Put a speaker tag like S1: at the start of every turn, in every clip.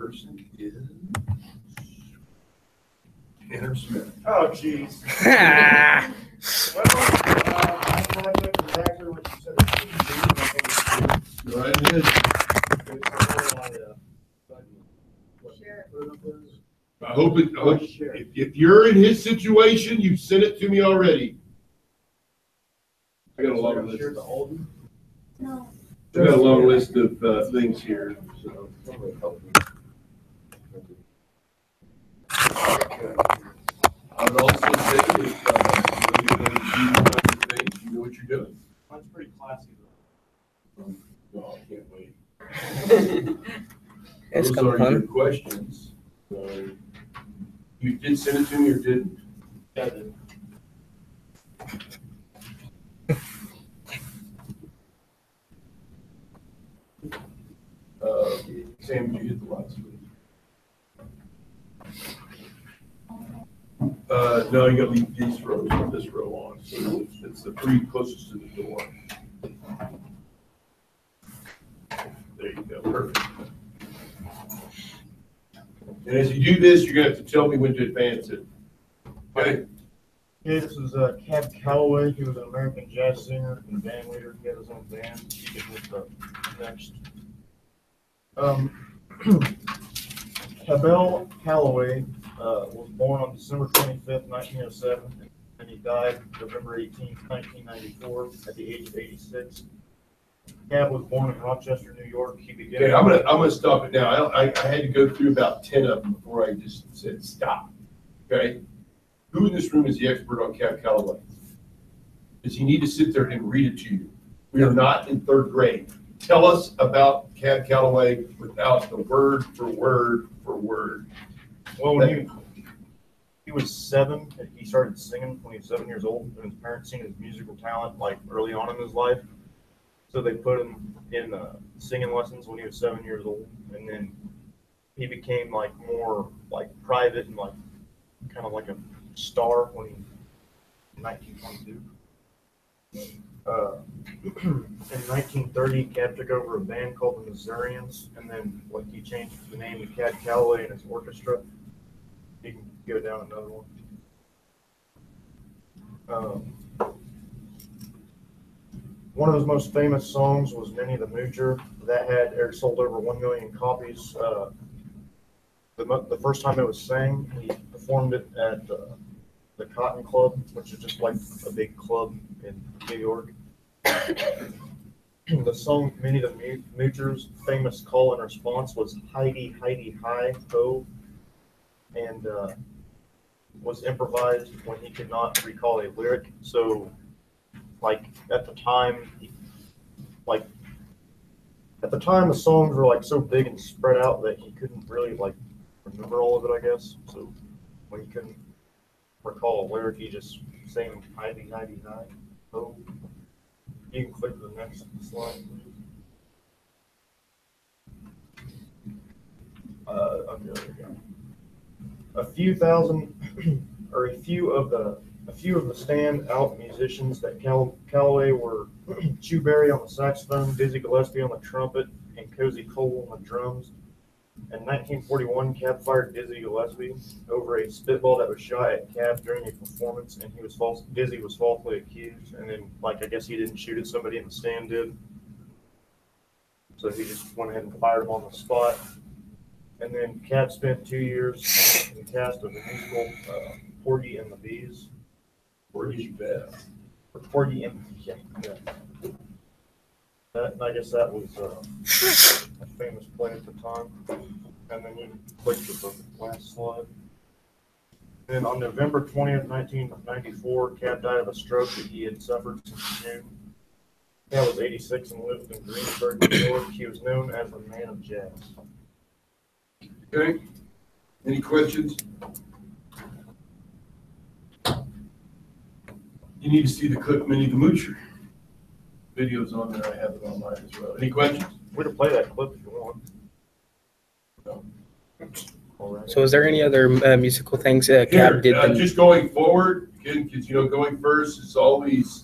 S1: person is Tanner Smith.
S2: Oh, jeez. Well, my project is actually what you said.
S1: Go right ahead. I hope if you're in his situation, you've sent it to me already. I got a long list.
S3: No.
S1: I got a long list of things here. So. I would also say if you're going to do things, you know what you're doing.
S2: That's pretty classy.
S1: No, I can't wait.
S4: It's
S1: Those are your questions. So, you did send it to me or didn't?
S2: Yeah, I did.
S1: Sam, did you hit the last one? No, you got to leave these rows and this row on. So it's the three closest to the door. There you go. Perfect. And as you do this, you're going to have to tell me when to advance it. Okay?
S2: Yeah, this is Cab Calloway. He was an American jazz singer and band leader. He had his own band. He can hit the next. Cabell Calloway was born on December 25th, 1907, and he died November 18th, 1994, at the age of 86. Cab was born in Rochester, New York. He began.
S1: Okay, I'm gonna stop it now. I had to go through about 10 of them before I just said stop. Okay, who in this room is the expert on Cab Calloway? Does he need to sit there and read it to you? We are not in third grade. Tell us about Cab Calloway without the word for word for word.
S2: Well, when he was 7, he started singing when he was 7 years old, and his parents seen his musical talent like early on in his life. So they put him in singing lessons when he was 7 years old, and then he became like more like private and like kind of like a star when in 1922. In 1930, Cab took over a band called the Missourians, and then he changed the name to Cab Calloway and his orchestra. You can go down another one. One of his most famous songs was Minnie the Moocher. That had sold over 1 million copies. The first time it was sang, he performed it at the Cotton Club, which is just like a big club in New York. The song Minnie the Moocher's famous call and response was Heidi, Heidi, hi, ho, and was improvised when he could not recall a lyric. So, like at the time, the songs were like so big and spread out that he couldn't really like remember all of it, I guess. So when he couldn't recall a lyric, he just sang Heidi, Heidi, hi, ho. You can click to the next slide, please. Okay, there we go. A few of the standout musicians that Calloway were Chu Berry on the saxophone, Dizzy Gillespie on the trumpet, and Cozy Cole on the drums. In 1941, Cab fired Dizzy Gillespie over a spitball that was shot at Cab during a performance, and Dizzy was falsely accused, and then, I guess he didn't shoot it, somebody in the stand did. So he just went ahead and fired him on the spot. And then Cab spent 2 years in the cast of the musical Porgy and the Bees.
S1: Porgy Beth.
S2: Porgy and yeah. And I guess that was a famous play at the time. And then you click to the last slide. Then on November 20th, 1994, Cab died of a stroke that he had suffered since June. Cab was 86 and lived in Greensburg, New York. He was known as the Man of Jazz.
S1: Okay. Any questions? You need to see the clip Minnie the Moocher. Video's on there. I have it online as well. Any questions?
S2: We can play that clip if you want. No. All right.
S4: So is there any other musical things Cab did?
S1: Just going forward, because going first is always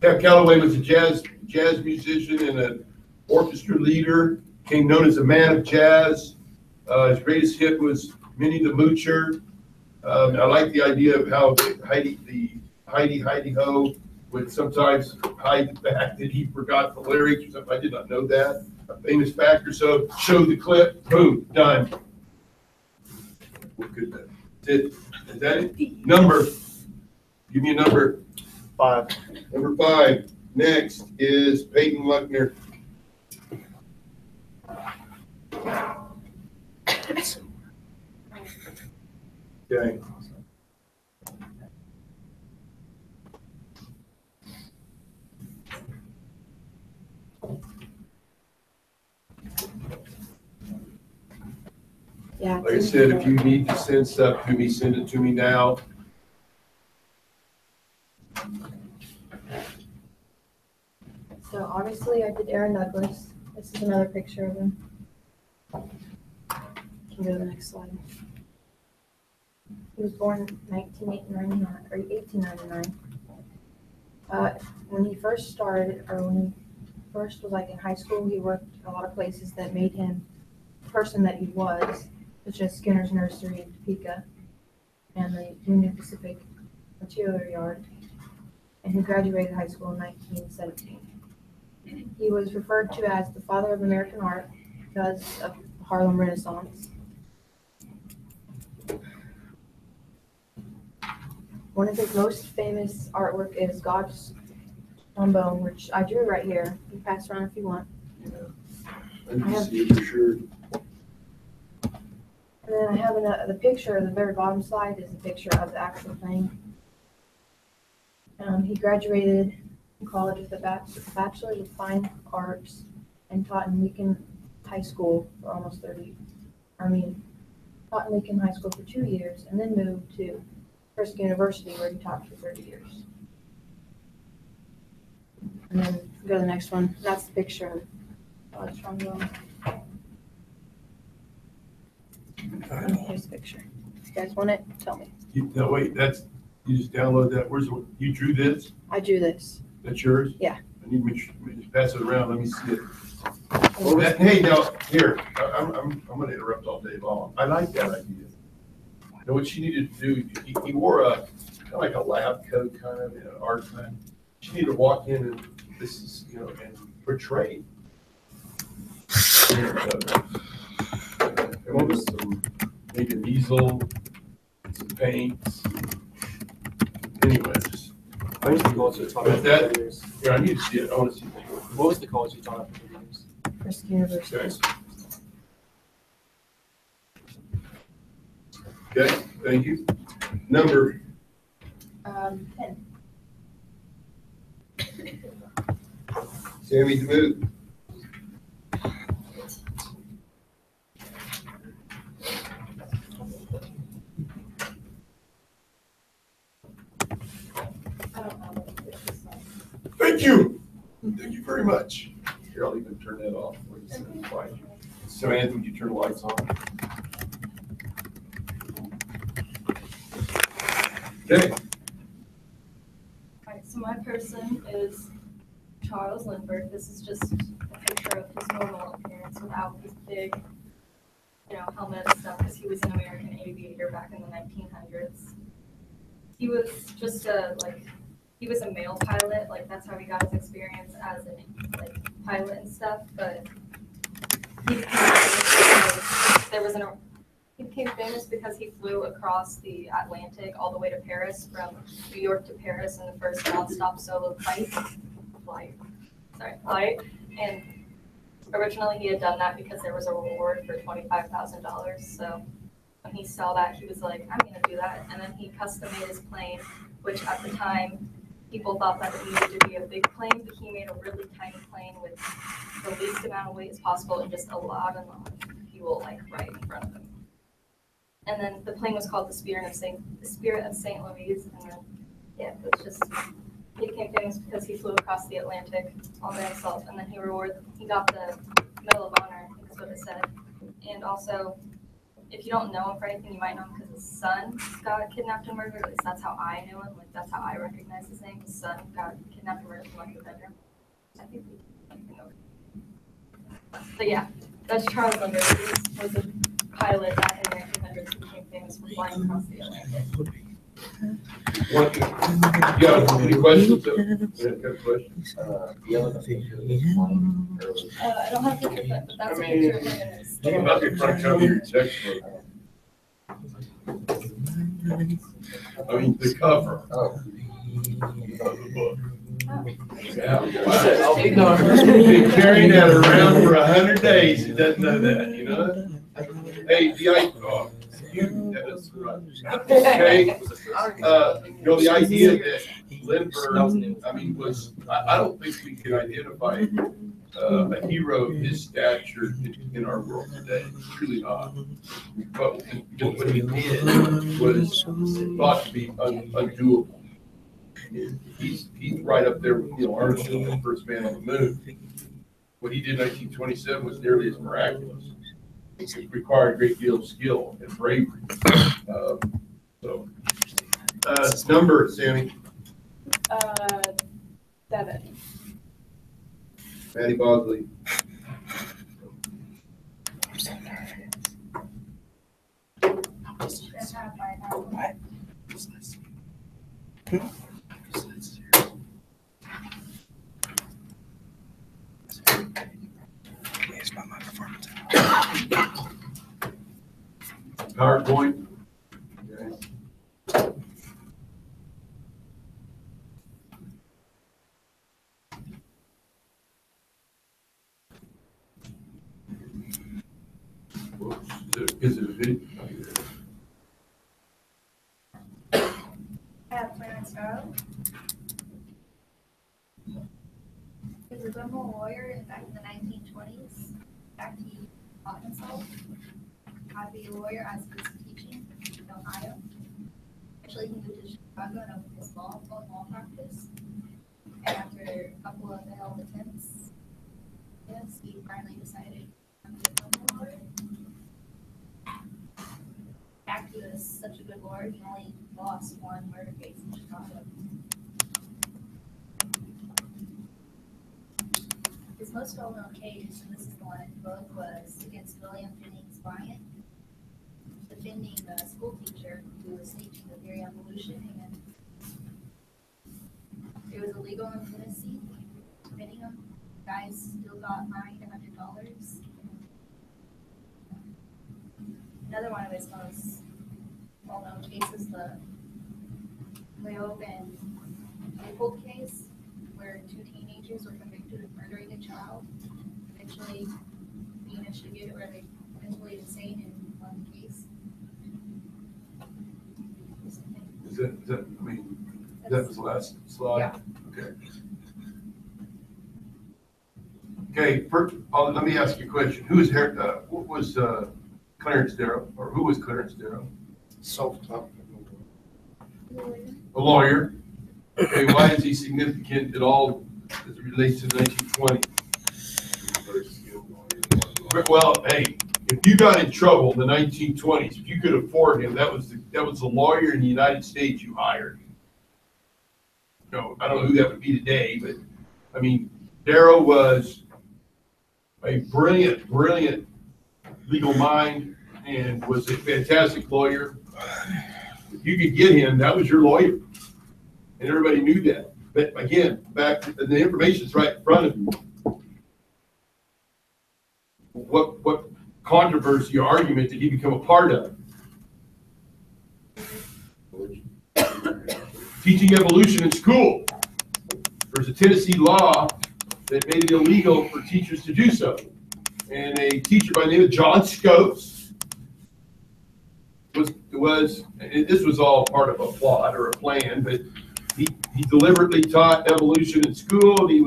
S1: Cab Calloway was a jazz musician and an orchestra leader, became known as a man of jazz. His greatest hit was Minnie the Moocher. I like the idea of how Heidi Ho would sometimes hide the fact that he forgot the lyrics or something. I did not know that. A famous factor. So show the clip. Boom. Done. What good that? Is that it? Number. Give me a number.
S2: 5.
S1: Number 5. Next is Peyton Luckner. Okay.
S3: Yeah.
S1: Like I said, if you need to send stuff to me, send it to me now.
S3: So obviously I did Aaron Douglas. This is another picture of him. Can go to the next slide. He was born in 1899. When he first started, or when he first was like in high school, he worked a lot of places that made him the person that he was, such as Skinner's Nursery in Topeka and the Union Pacific Material Yard. And he graduated high school in 1917. He was referred to as the father of American art because of the Harlem Renaissance. One of his most famous artwork is God's Trombone, which I drew right here. You can pass around if you want.
S1: I need to see it for sure.
S3: And then I have the picture, the very bottom slide is a picture of the actual thing. He graduated from college with a bachelor's of fine arts and taught in Lincoln High School for almost taught in Lincoln High School for 2 years and then moved to Frisk University where he taught for 30 years. And then go to the next one. That's the picture of God's Trombone. Here's the picture. If you guys want it, tell me.
S1: No, wait, you just download that. You drew this?
S3: I drew this.
S1: That's yours?
S3: Yeah.
S1: I need to make sure, just pass it around. Let me see it. Oh, hey, now, here, I'm going to interrupt all day long. I like that idea. You know what she needed to do? He wore kind of like a lab coat, kind of, in an art class. She needed to walk in and this is, and portray. Maybe an easel, some paints. Anyway, just.
S5: What was the college you taught
S1: With
S5: at
S1: that-
S5: for 3 years?
S1: Here, I need to see it. I want to see it.
S5: What was the college you taught at for 3 years?
S3: Frisk University.
S1: Okay, thank you. Number,
S3: 10.
S1: Sammy DeMuth. Thank you. Thank you very much. Here, I'll even turn that off. Samantha, would you turn the lights on? Okay.
S6: Alright, so my person is Charles Lindbergh. This is just a picture of his normal appearance without his big, helmet and stuff, because he was an American aviator back in the 1900s. He was just he was a male pilot, that's how he got his experience as a pilot and stuff, but he became famous because he flew across the Atlantic all the way to Paris, from New York to Paris in the first non-stop solo flight. And originally he had done that because there was a reward for $25,000. So when he saw that, he was like, I'm going to do that. And then he custom made his plane, which at the time people thought that it needed to be a big plane, but he made a really tiny plane with the least amount of weight as possible and just a lot of fuel right in front of him. And then the plane was called the Spirit of St. Louis. And then, he became famous because he flew across the Atlantic all by himself. And then he got the Medal of Honor, I think is what it said. And also, if you don't know him for anything, you might know him because his son got kidnapped and murdered. At least that's how I knew him. Like that's how I recognize his name. His son got kidnapped and murdered from like the bedroom. I think we know. But yeah, that's Charles Lindbergh. He was a pilot back in the 1900s who became famous for flying across the Atlantic.
S1: Yeah, any questions? Yeah, got questions?
S6: I don't have the picture, but that's a
S1: I mean,
S6: picture of him in his.
S1: You must be front cover of your textbook. I mean, the cover of the book. Yeah.
S5: I'll ignore her.
S1: Been carrying that around for 100 days. He doesn't know that, you know? Hey, that is right. Okay, you know, the idea that Lindbergh, I mean, I don't think we can identify a hero of his stature in our world today. Truly not. But what he did was thought to be undoable. He's right up there with Neil Armstrong, the first man on the moon. What he did in 1927 was nearly as miraculous. It required a great deal of skill and bravery. Number, Sammy.
S6: 7.
S1: Matty Bosley. PowerPoint. Okay. Whoops. Is it a video?
S7: I have Clarence Darrow. He was a criminal lawyer back in the 1920s. In fact, he taught himself how to be a lawyer as he was teaching in Ohio. Actually, he moved to Chicago and opened his law practice. And after a couple of failed attempts, yes, he finally decided to be a criminal lawyer. In fact, he was such a good lawyer, he only lost one murder case in Chicago. His most well-known case, and this is the one in the book, was against William Jennings Bryan, defending a school teacher who was teaching the theory of evolution, and it was illegal in Tennessee. Defending him, guys still got fined $100. Another one of his most well-known cases, the Leob and Leopold case, where 2 teenagers were convicted of murdering a child, eventually managed to get it where they eventually insane in one case.
S1: That was the last slide?
S7: Yeah.
S1: Okay. Okay, first, let me ask you a question. What was Clarence Darrow, or who was Clarence Darrow?
S2: Self-taught.
S1: A lawyer. Okay, why is he significant at all as it relates to the 1920s? Well, hey, if you got in trouble in the 1920s, if you could afford him, that was the lawyer in the United States you hired. I don't know who that would be today, but I mean, Darrow was a brilliant legal mind and was a fantastic lawyer. If you could get him, that was your lawyer. And everybody knew that. But again, the information's right in front of you. What controversy or argument did he become a part of? Teaching evolution in school. There's a Tennessee law that made it illegal for teachers to do so. And a teacher by the name of John Scopes this was all part of a plot or a plan, but he deliberately taught evolution in school, and he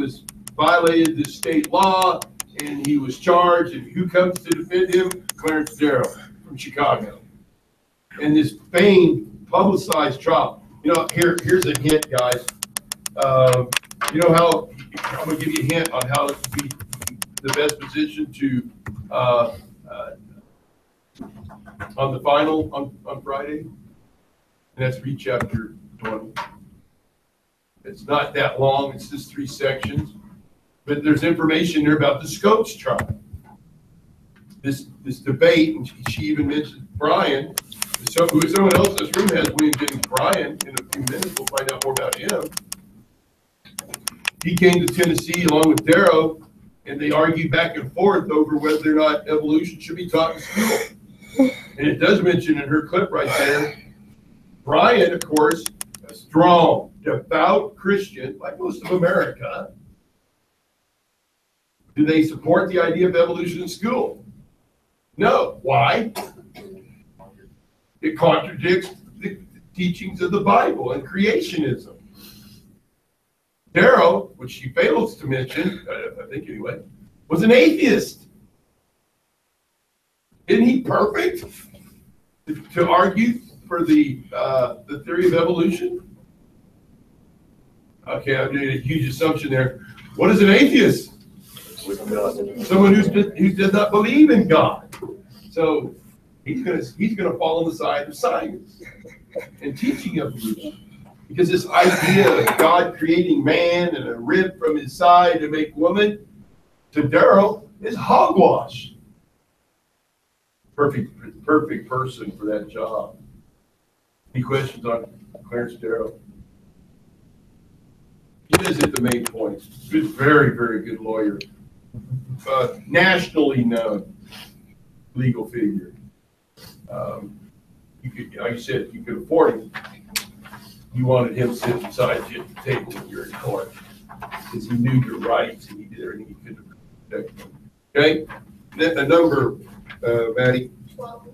S1: violated the state law, and he was charged. And who comes to defend him? Clarence Darrow from Chicago. And this famed, publicized trial. Here's a hint, guys. How I'm going to give you a hint on how to be the best position to on the final on Friday. And that's read chapter 20. It's not that long, it's just 3 sections. But there's information there about the Scopes tribe. This debate, and she even mentioned Brian. So someone else in this room has William Jennings Bryan. In a few minutes, we'll find out more about him. He came to Tennessee along with Darrow, and they argued back and forth over whether or not evolution should be taught in school. And it does mention in her clip right there, Bryan, of course, a strong, devout Christian, like most of America. Do they support the idea of evolution in school? No. Why? It contradicts the teachings of the Bible and creationism. Darrow, which she fails to mention, I think anyway, was an atheist. Isn't he perfect to argue for the theory of evolution? Okay, I'm doing a huge assumption there. What is an atheist? Someone who does not believe in God. So he's gonna fall on the side of science and teaching evolution. Because this idea of God creating man and a rib from his side to make woman, to Darrow, is hogwash. Perfect person for that job. Any questions on Clarence Darrow? He does hit the main points. Good, very, very good lawyer. Nationally known legal figure. You could, like you said, you could afford him. You wanted him sitting beside you at the table when you're in court because he knew your rights and he did everything he could to protect them. Okay? Then the number, Maddie.
S7: 12.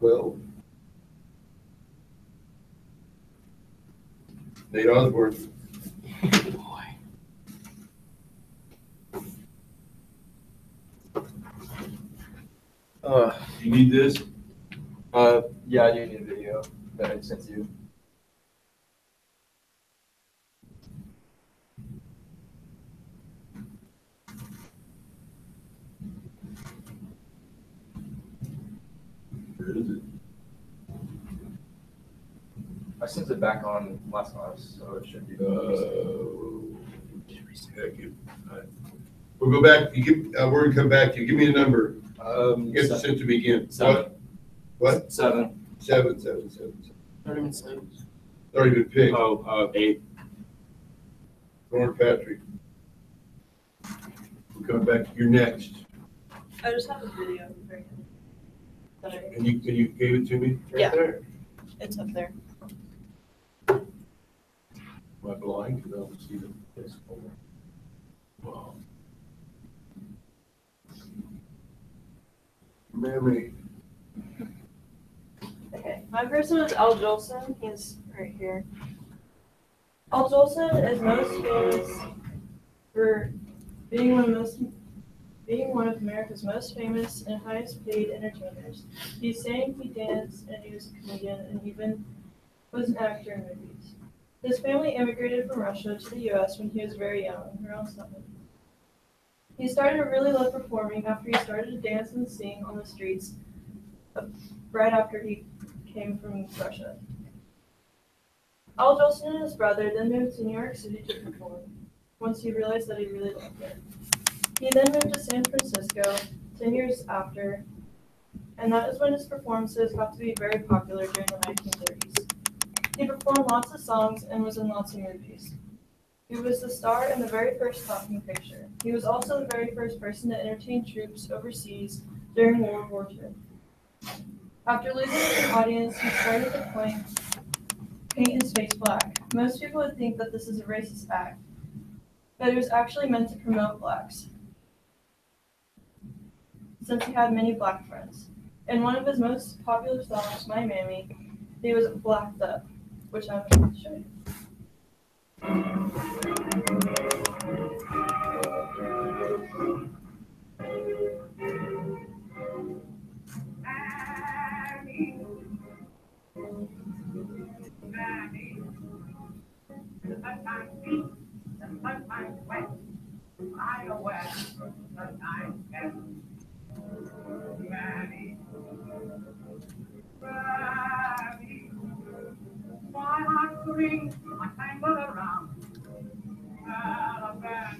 S1: 12. Nate Osborne. You need this?
S5: Yeah, I do need a video that I sent you.
S1: Where is it?
S5: I sent it back on last night, so it should be.
S1: We'll go back. We're gonna come back to you. Give me a number. You have to send to me again.
S5: 7.
S1: What?
S5: 7.
S1: 7. Already been picked.
S5: 8.
S1: Lauren Patrick. We're coming back. You're next.
S8: I just have a video.
S1: And you gave it to me?
S8: Yeah.
S1: There.
S8: It's up there.
S1: Am I blind? Because I don't see them. Yes. Wow. Memory.
S8: Okay, my person is Al Jolson. He's right here. Al Jolson is most famous for being one of America's most famous and highest paid entertainers. He sang, he danced, and he was a comedian, and even was an actor in movies. His family immigrated from Russia to the U.S. when he was very young, around 7. He started to really love performing after he started to dance and sing on the streets right after he came from Russia. Al Jolson and his brother then moved to New York City to perform, once he realized that he really loved it. He then moved to San Francisco 10 years after, and that is when his performances got to be very popular during the 1930s. He performed lots of songs and was in lots of movies. He was the star in the very first talking picture. He was also the very first person to entertain troops overseas during World War II. After losing his audience, he started to paint his face black. Most people would think that this is a racist act, but it was actually meant to promote blacks, since he had many black friends. In one of his most popular songs, My Mammy, he was blacked up, which I'm going to show you.
S9: I know where the time can scream, my time run around. Alabama,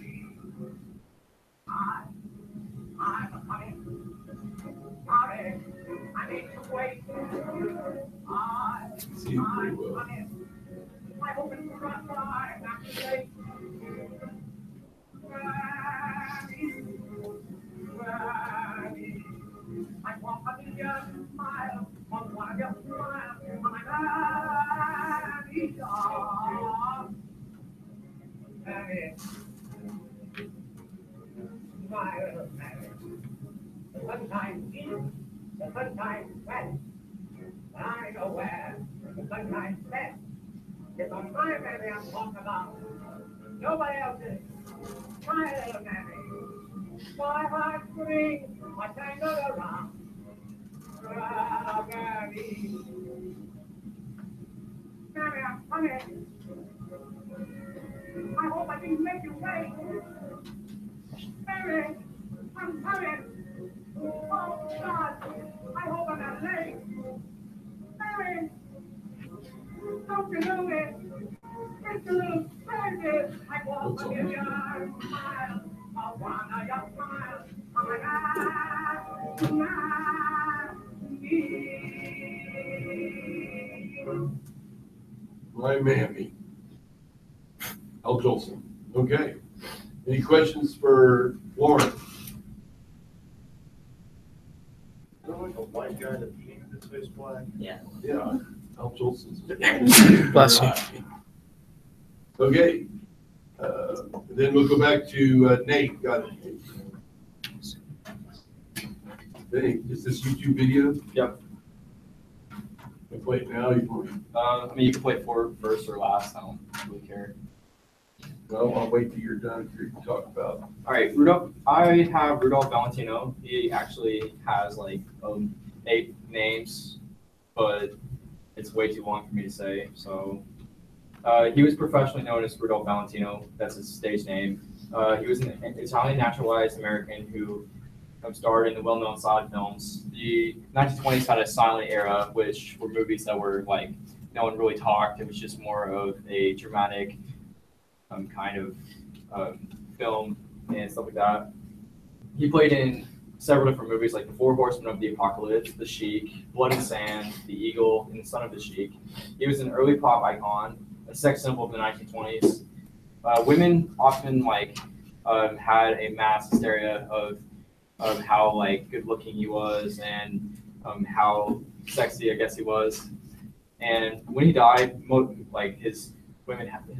S9: I'm a honey. Sorry, I need to wait.
S1: See him pretty well.
S9: I hope it's the right time, not too late. I want a million smiles on one of your smiles, my Mary, smile, Mary. The sunshine in, the sunshine wet. I know where the sunshine set. It's on my Mary I'm talking about. Nobody else is. Smile, Mary. My heart screams, my tango around. Mary. Mary, I'm coming. I hope I didn't make you wait. Mary, I'm coming. Oh, God, I hope I'm not late. Mary, don't you know it? It's a little crazy. I want to give you a smile. I want your smile. Oh, my God,
S1: My mammy. Al Jolson. Okay. Any questions for Lauren?
S2: Is there like a white guy that painted his face black?
S1: Yeah. Al Jolson's.
S4: Bless you.
S1: Okay. Then we'll go back to Nate. Got it. Nate, is this YouTube video?
S5: Yep.
S1: I play it now.
S5: I mean, you can play first or last. I don't really care.
S1: Well, I'll wait till you're done for you to talk about.
S5: All right, Rudolph. I have Rudolph Valentino. He actually has like 8 names, but it's way too long for me to say. So he was professionally known as Rudolph Valentino. That's his stage name. He was an Italian naturalized American who starred in the well-known silent films. The 1920s had a silent era, which were movies that were like no one really talked. It was just more of a dramatic kind of film and stuff like that. He played in several different movies like The Four Horsemen of the Apocalypse, The Sheik, Blood and Sand, The Eagle, and The Son of the Sheik. He was an early pop icon, a sex symbol of the 1920s. Women often had a mass hysteria of how like good looking he was and how sexy I guess he was. And when he died, his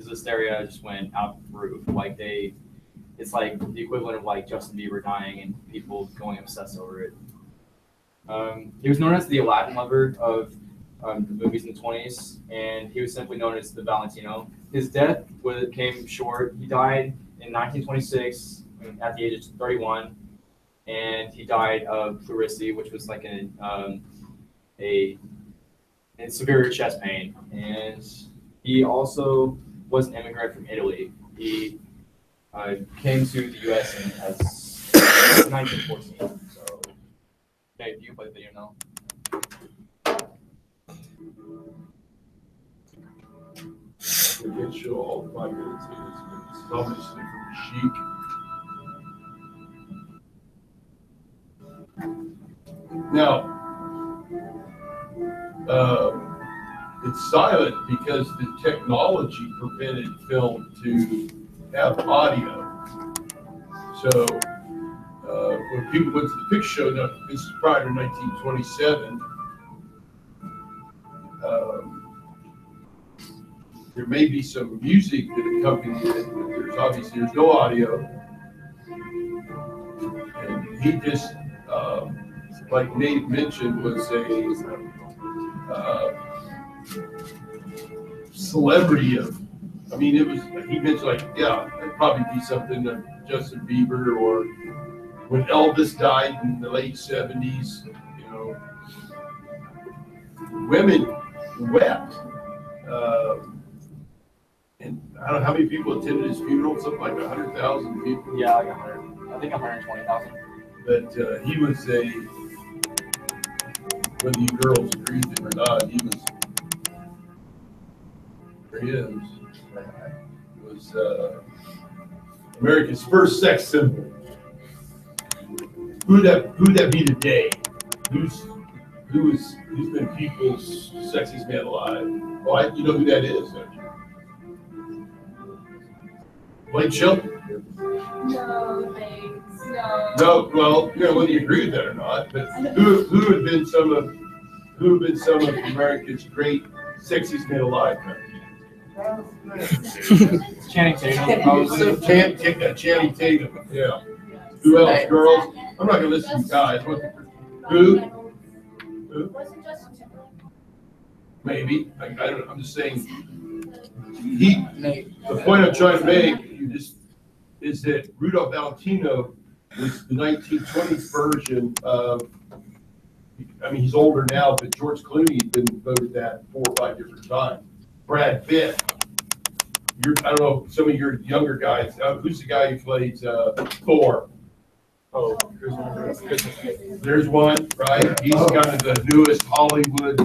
S5: hysteria just went out the roof. It's like the equivalent of like Justin Bieber dying and people going obsessed over it. He was known as the Aladdin lover of the movies in the 20s, and he was simply known as the Valentino. His death came short. He died in 1926 at the age of 31, and he died of pleurisy, which was like a severe chest pain. And he also was an immigrant from Italy. He came to the U.S. in 1914. So, okay, you can play the video now.
S1: We can't show all 5 minutes here. It's obviously from Chic. Now, it's silent because the technology prevented film to have audio. So when people went to the picture show, now this is prior to 1927, there may be some music that accompanied it, but there's no audio. And he just, like Nate mentioned, was a celebrity of, he mentioned it'd probably be something that Justin Bieber, or when Elvis died in the late 70s, women wept. And I don't know how many people attended his funeral, something like 100,000 people.
S5: Yeah, like 100. I think 120,000.
S1: But he was whether you girls agreed with him or not, he There he is. Was America's first sex symbol. Who'd that be today? Who's been people's sexiest man alive? Well, you know who that is, don't you? Blake Shelton.
S6: No, thanks. No.
S1: No, well, you know whether you agree with that or not, but who have been some of America's great sexiest men alive?
S5: Channing Tatum, probably.
S1: Channing Tatum, yeah. Who else, girls? I'm not gonna listen to you guys. Who?
S6: Wasn't Justin Timberlake?
S1: Maybe. I don't know. I'm just saying. The point I'm trying to make is that Rudolph Valentino was the 1920s version of, I mean, he's older now, but George Clooney has been voted that 4 or 5 different times. Brad Pitt. I don't know, some of your younger guys, who's the guy who plays Thor?
S2: Oh,
S1: There's one, right? He's kind of the newest Hollywood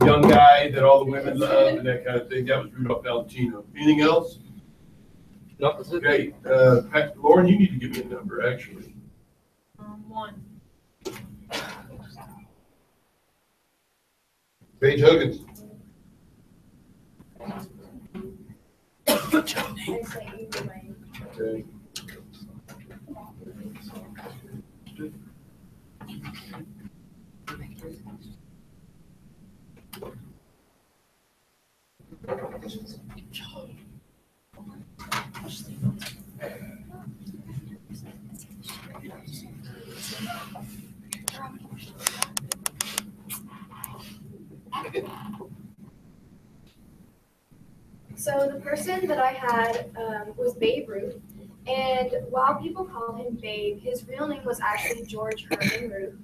S1: young guy that all the women love and that kind of thing. That was Rudolph Valentino. Anything else?
S5: No, that's it.
S1: Okay, Lauren, you need to give me a number, actually.
S8: 1.
S1: Paige Huggins. Okay.
S7: So the person that I had was Babe Ruth, and while people call him Babe, his real name was actually George Herman Ruth,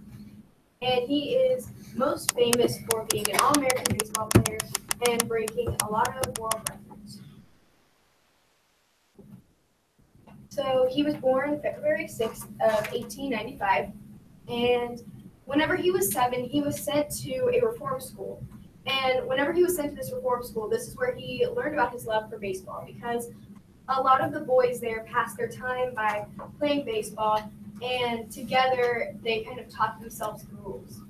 S7: and he is most famous for being an All-American baseball player and breaking a lot of world records. So he was born February 6th of 1895, and whenever he was 7, he was sent to a reform school. And whenever he was sent to this reform school, this is where he learned about his love for baseball, because a lot of the boys there passed their time by playing baseball, and together they kind of taught themselves the rules.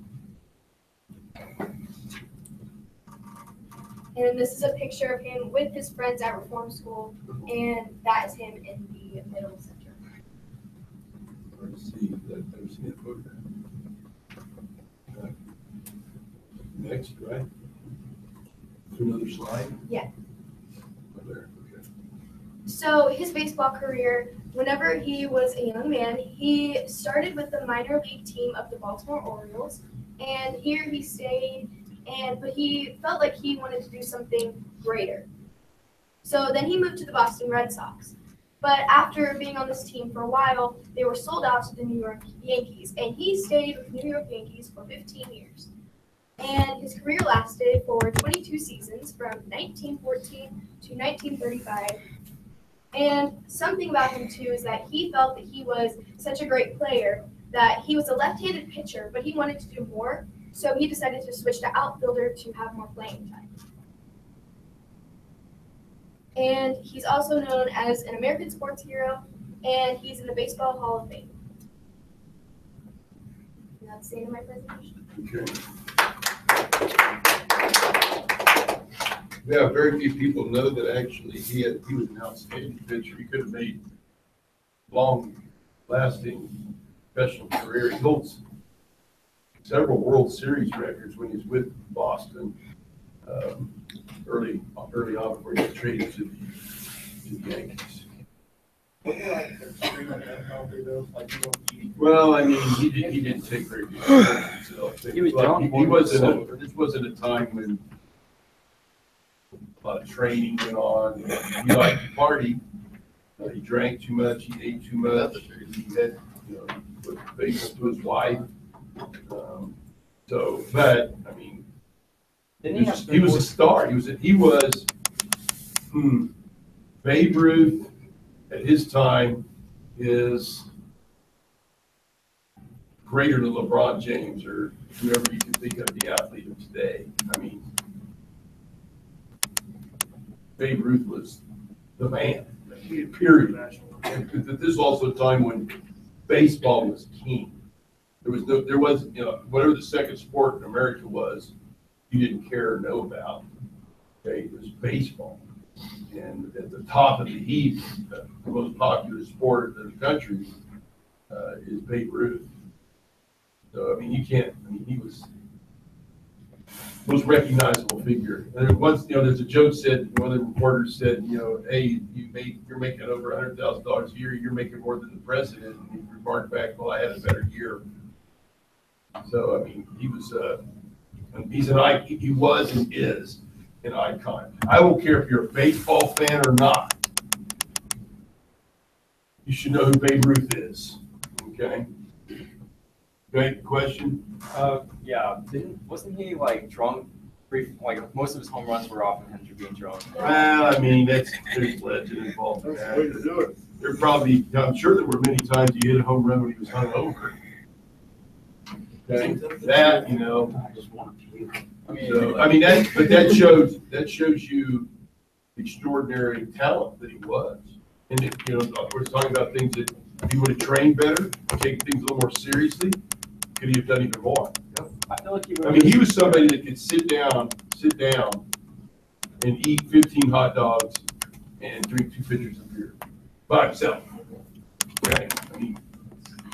S7: And this is a picture of him with his friends at reform school, and that is him in the middle center.
S1: Let's see. I've never seen that photograph. Next, right? To another slide?
S7: Yeah.
S1: Oh, there, okay.
S7: So his baseball career, whenever he was a young man, he started with the minor league team of the Baltimore Orioles, and here he stayed, but he felt like he wanted to do something greater. So then he moved to the Boston Red Sox. But after being on this team for a while, they were sold out to the New York Yankees, and he stayed with the New York Yankees for 15 years. And his career lasted for 22 seasons from 1914 to 1935. And something about him, too, is that he felt that he was such a great player that he was a left-handed pitcher, but he wanted to do more. So he decided to switch to outfielder to have more playing time. And he's also known as an American sports hero, and he's in the Baseball Hall of Fame. And that's the end of my presentation.
S1: Okay. Yeah, very few people know that actually he was an outstanding pitcher. He could have made long-lasting professional career. He holds several World Series records when he's with Boston early on before he got traded to the Yankees. Well, I mean, he didn't take very good care of himself.
S5: He was young.
S1: This wasn't a time when a lot of training went on. He liked to party. He drank too much. He ate too much. He had, put faithful to his wife. But I mean, he was a star. He was Babe Ruth at his time is greater than LeBron James or whoever you can think of the athlete of today. I mean, Babe Ruth was the man, period. And this is also a time when baseball was king. There was, whatever the second sport in America was, you didn't care or know about. Okay, it was baseball. And at the top of the heap, the most popular sport in the country is Babe Ruth. So, I mean, he was most recognizable figure. And then once, there's a joke said, one of the reporters said, hey, you're making over $100,000 a year, you're making more than the president. And he remarked back, well, I had a better year. So, I mean, he was and is an icon. I don't care if you're a baseball fan or not. You should know who Babe Ruth is, okay? Great question.
S5: Yeah. Wasn't he like drunk? Like most of his home runs were off of him being drunk.
S1: Well, I mean, there's legend involved in that.
S2: Way to do it.
S1: I'm sure there were many times he hit a home run when he was hungover. Okay, that, that shows you the extraordinary talent that he was. And we're talking about things that if he would have trained better, taken things a little more seriously, could he have done even more?
S5: I feel like
S1: he was somebody that could sit down and eat 15 hot dogs and drink 2 pitchers of beer by himself. Okay,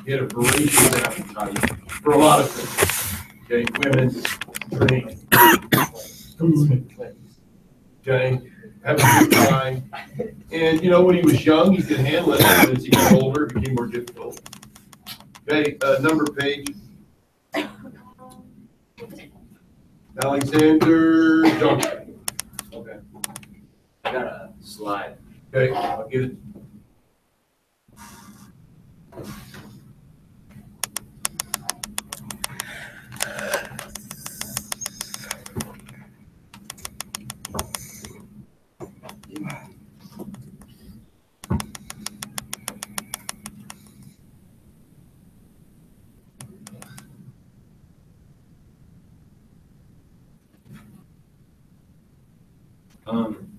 S1: he had a voracious appetite for a lot of things. Okay, women, drink, food. Okay, have a good time. And when he was young, he could handle it. As he got older, it became more difficult. Okay, number page. Alexander Johnson. Okay.
S10: I got a slide.
S1: Okay, I'll get it.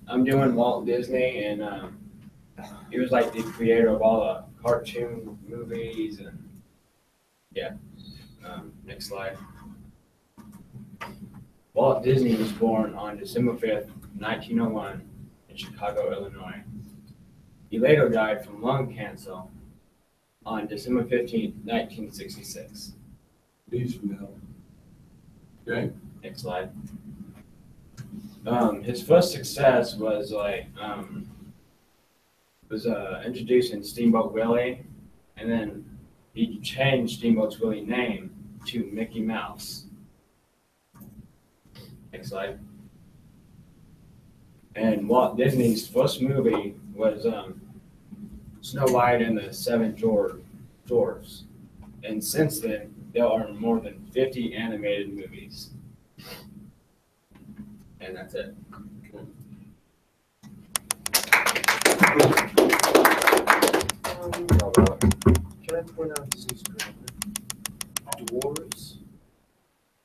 S10: I'm doing Walt Disney, and he was like the creator of all the cartoon movies, and yeah. Next slide. Walt Disney was born on December 5th, 1901 in Chicago, Illinois. He later died from lung cancer on December 15th, 1966.
S1: Days from now. Okay.
S10: Next slide. His first success was introducing Steamboat Willie, and then he changed Steamboat Willie's name to Mickey Mouse. Next slide. And Walt Disney's first movie was Snow White and the Seven Dwarfs. And since then, there are more than 50 animated movies. And that's it.
S2: Can I point out this is dwarves?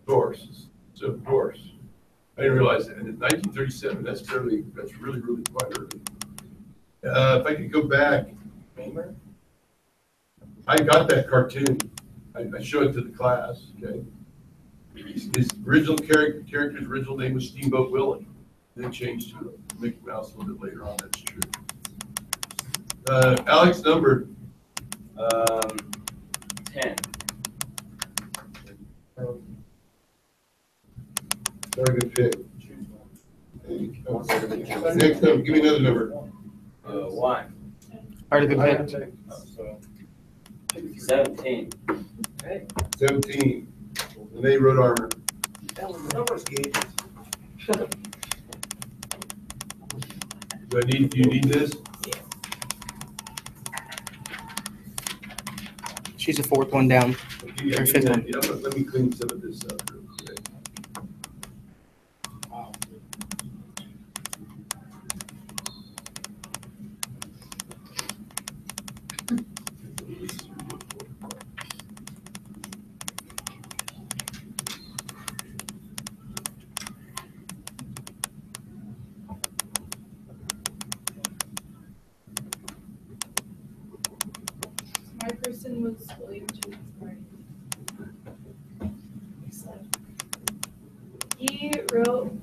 S1: Dwarfs. So dwarfs. I didn't realize that. And in 1937, that's really, really quite early. If I could go back, I got that cartoon. I showed it to the class. Okay. His original character's original name was Steamboat Willie. Then changed to Mickey Mouse a little bit later on. That's true. Alex, number
S10: 10.
S1: Very good pick. Next number, give me another number.
S10: 1.
S4: Already been picked.
S10: 17.
S1: 17. Renee Road Armor. Do you need this?
S4: She's the 4th one down.
S1: Okay,
S4: Or fifth one.
S1: Let me clean some of this up real quick.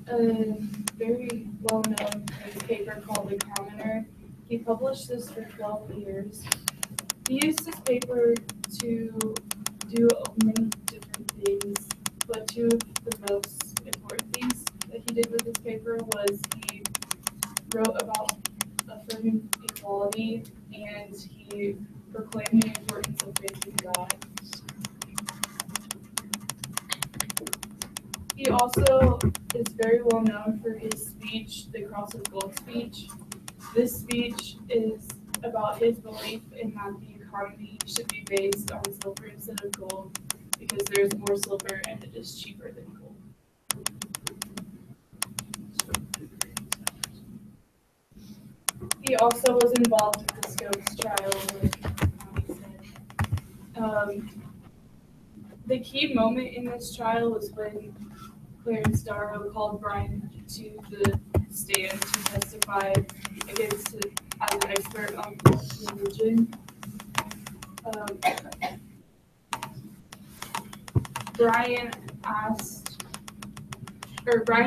S8: a very well-known newspaper called The Commoner. He published this for 12 years. He used this paper to do many different things, but two of the most important things that he did with this paper was he wrote about affirming equality, and he proclaimed the importance of faith in God. He also is very well known for his speech, the Cross of Gold speech. This speech is about his belief in that the economy should be based on silver instead of gold because there's more silver and it is cheaper than gold. He also was involved with the Scopes trial, like he said. The key moment in this trial was when Clarence Darrow called Bryan to the stand to testify against as an expert on religion. Bryan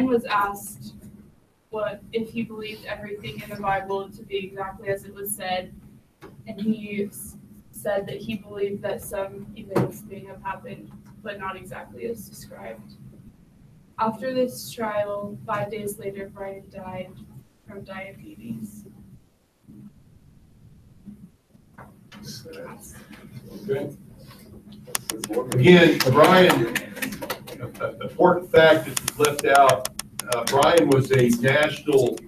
S8: was asked what if he believed everything in the Bible to be exactly as it was said, and he said that he believed that some events may have happened, but not exactly as described. After this trial, 5 days later, Bryan died from diabetes.
S1: Okay. Again, Bryan, an important fact that was left out, Bryan was a national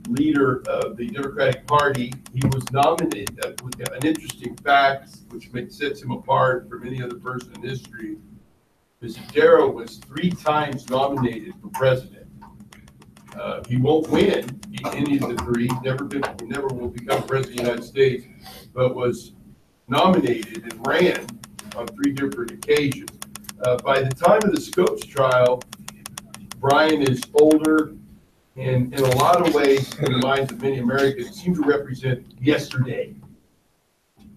S1: leader of the Democratic Party. He was nominated, an interesting fact, which sets him apart from any other person in history, is that Darrow was 3 times nominated for president. He won't win any of the 3, never will become president of the United States, but was nominated and ran on 3 different occasions. By the time of the Scopes trial, Bryan is older, and in a lot of ways, in the minds of many Americans, seemed to represent yesterday.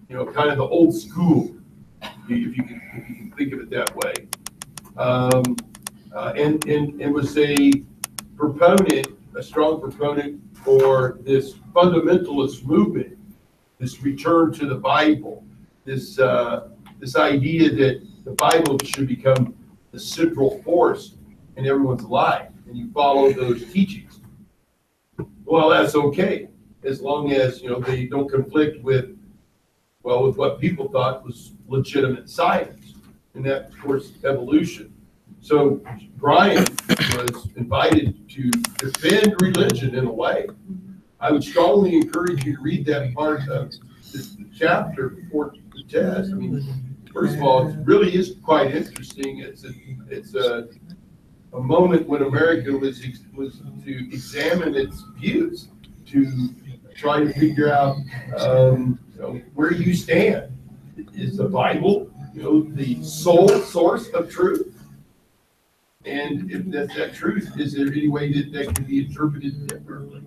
S1: You know, kind of the old school, if you can think of it that way. And was a proponent, a strong proponent for this fundamentalist movement, this return to the Bible, this idea that the Bible should become the central force in everyone's life, and you follow those teachings. Well, that's okay, as long as they don't conflict with what people thought was legitimate science, and that, of course, evolution. So Bryan was invited to defend religion in a way. I would strongly encourage you to read that part of the chapter before the test. I mean, first of all, it really is quite interesting. It's a moment when America was to examine its views, to try to figure out where you stand. Is the Bible the sole source of truth? And if that's that truth, is there any way that can be interpreted differently?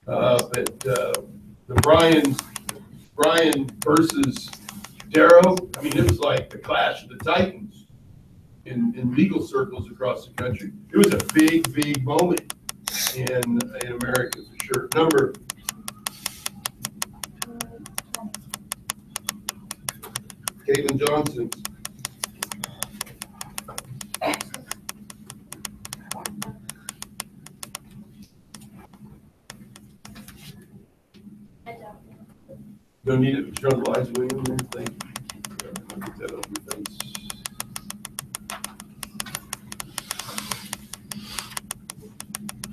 S1: But the Bryan versus Darrow, I mean, it was like the clash of the Titans in legal circles across the country. It was a big moment in America for sure. Number Caitlin Johnson. Don't need it, John Elijah Williams or anything. Get that on your face.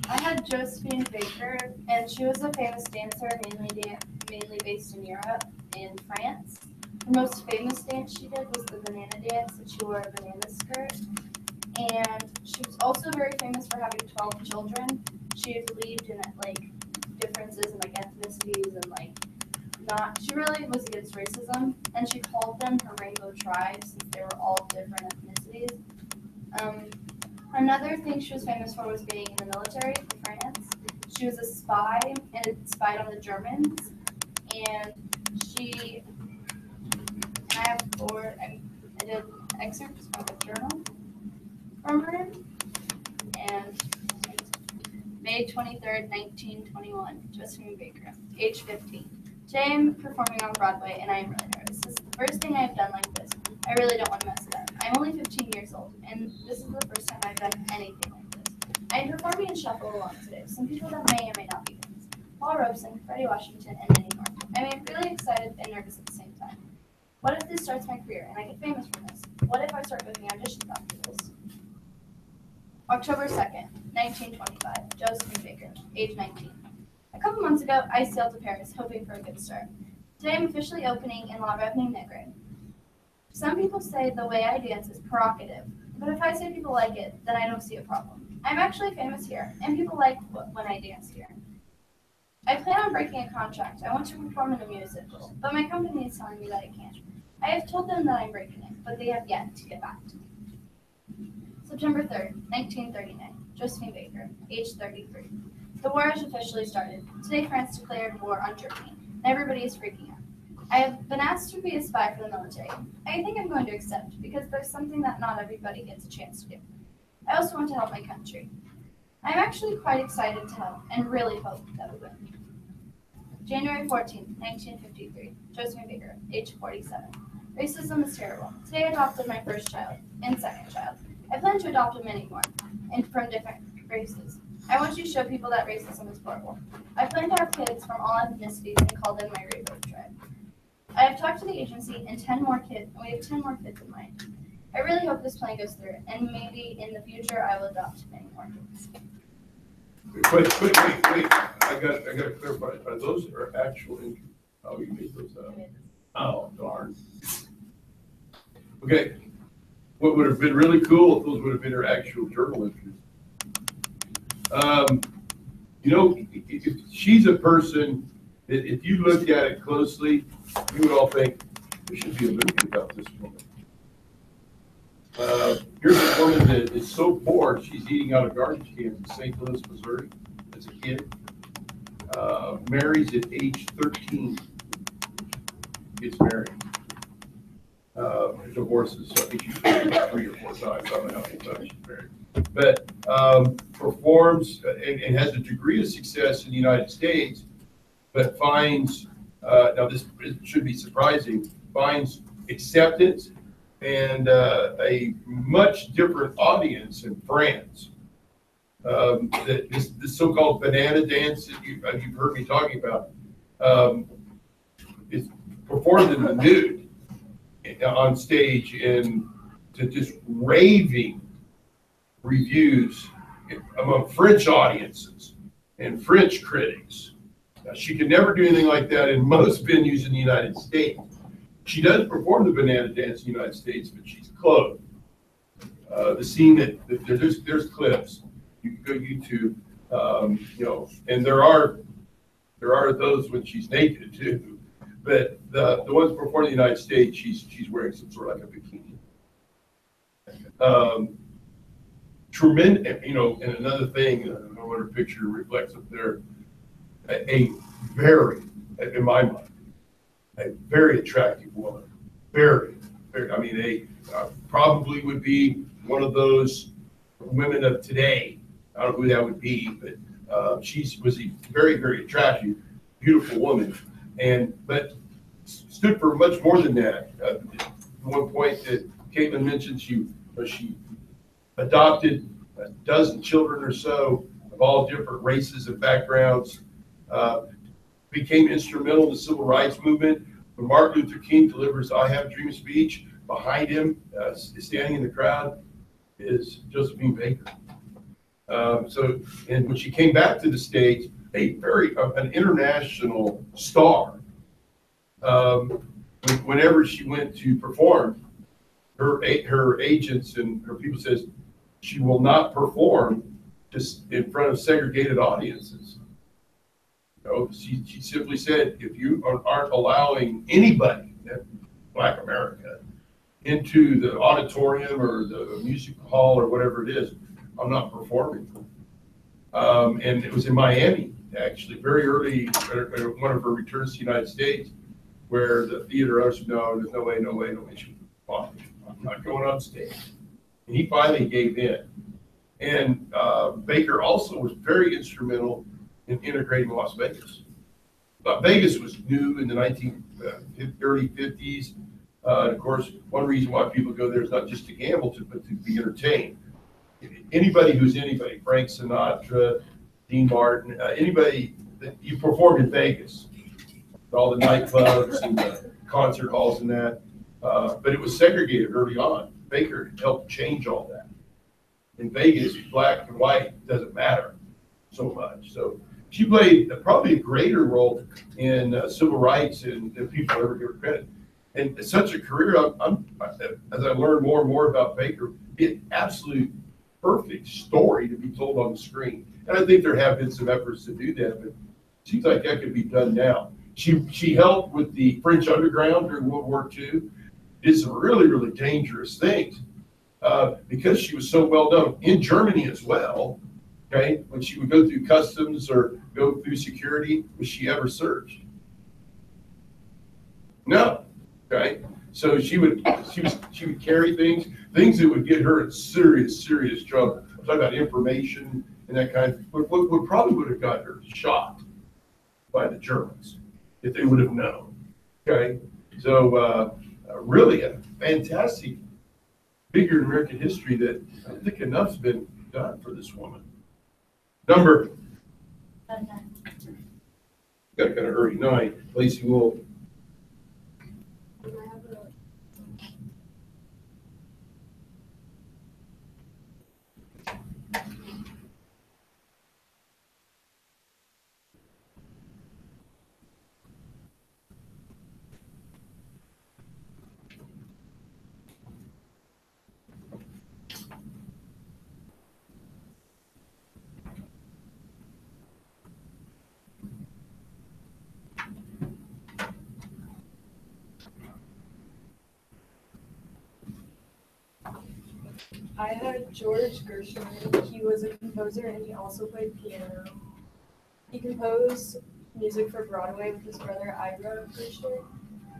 S11: I had Josephine Baker, and she was a famous dancer, mainly based in Europe and France. The most famous dance she did was the banana dance, and she wore a banana skirt. And she was also very famous for having 12 children. She believed in differences in ethnicities and she really was against racism, and she called them her rainbow tribes since they were all different ethnicities. Another thing she was famous for was being in the military for France. She was a spy and spied on the Germans, and I did excerpts from the journal. from her. And May 23rd, 1921, Josephine Baker, age 15. Today I'm performing on Broadway and I am really nervous. This is the first thing I've done like this. I really don't want to mess it up. I'm only 15 years old and this is the first time I've done anything like this. I am performing in Shuffle Along today. Some people that may or may not be famous. Paul Robeson, Freddie Washington, and many more. I'm really excited and nervous at the same time. What if this starts my career and I get famous from this? What if I start booking auditions after this? October 2nd, 1925, Josephine Baker, age 19. A couple months ago, I sailed to Paris, hoping for a good start. Today I'm officially opening in La Revenue Negre. Some people say the way I dance is provocative, but if I say people like it, then I don't see a problem. I'm actually famous here, and people like when I dance here. I plan on breaking a contract. I want to perform in a musical, but my company is telling me that I can't. I have told them that I'm breaking it, but they have yet to get back to me. September 3rd, 1939, Josephine Baker, age 33. The war has officially started. Today France declared war on Germany, and everybody is freaking out. I have been asked to be a spy for the military. I think I'm going to accept, because there's something that not everybody gets a chance to do. I also want to help my country. I'm actually quite excited to help, and really hope that we win. January 14th, 1953, Josephine Baker, age 47. Racism is terrible. Today I adopted my first child, and second child. I plan to adopt many more, and from different races. I want to show people that racism is horrible. I plan to have kids from all ethnicities and call them my rainbow tribe. I have talked to the agency and 10 more kids, and we have 10 more kids in mind. I really hope this plan goes through, and maybe in the future I will adopt many more kids.
S1: Wait. I got to clarify. Are those actual entries? Oh, you made those up. Oh, darn. Okay. What would have been really cool if those would have been her actual journal entries. She's a person that if you looked at it closely, you would all think there should be a movie about this woman. Here's a woman that is so poor, she's eating out of garbage cans in St. Louis, Missouri, as a kid. Marries at age 13. Gets married. Divorces, so I think she's married 3 or 4 times. I don't know how many times she's married. But performs and has a degree of success in the United States, but finds, now this should be surprising, finds acceptance and a much different audience in France. This so-called banana dance that you've heard me talking about is performed in the nude on stage and to just raving reviews among French audiences and French critics. Now, she could never do anything like that in most venues in the United States. She does perform the banana dance in the United States, but she's clothed. The scene that there's clips. You can go YouTube, and there are those when she's naked too. But the ones before the United States, she's wearing some sort of like a bikini. Tremendous, and another thing, I don't know what her picture reflects up there. A very, in my mind, a very attractive woman. Very. I mean, probably would be one of those women of today. I don't know who that would be, but she was a very, very attractive, beautiful woman. But stood for much more than that. At one point that Caitlin mentioned, she adopted a dozen children or so of all different races and backgrounds, became instrumental in the civil rights movement. When Martin Luther King delivers I Have a Dream speech, behind him, standing in the crowd, is Josephine Baker. And when she came back to the States, an international star. Whenever she went to perform, her agents and her people says she will not just in front of segregated audiences. She simply said, if you aren't allowing anybody, Black America, into the auditorium or the music hall or whatever it is, I'm not performing. And it was in Miami, actually, very early, one of her returns to the United States, where the theater owners said, no, there's no way. I'm not going on stage. And he finally gave in. And Baker also was very instrumental in integrating Las Vegas. But Vegas was new in the early 50s. Of course, one reason why people go there is not just to gamble, but to be entertained. Anybody who's anybody, Frank Sinatra, Dean Martin, anybody that you performed in Vegas, all the nightclubs and the concert halls and that, but it was segregated early on. Baker helped change all that. In Vegas, black and white doesn't matter so much. So she played probably a greater role in civil rights than people ever give her credit. And such a career, as I learned more and more about Baker, an absolute perfect story to be told on the screen. And I think there have been some efforts to do that, but it seems like that could be done now. She helped with the French underground during World War II, did some really, really dangerous things because she was so well known in Germany as well. Okay, when she would go through customs or go through security, was she ever searched? No. Okay, so she would carry things that would get her in serious trouble. I'm talking about information and that kind of what probably would have got her shot by the Germans if they would have known. Okay, so really a fantastic figure in American history that I don't think enough's been done for this woman. Number, got to kind of hurry. 9, Lacey Wolf.
S8: I had George Gershwin. He was a composer and he also played piano. He composed music for Broadway with his brother Ira Gershwin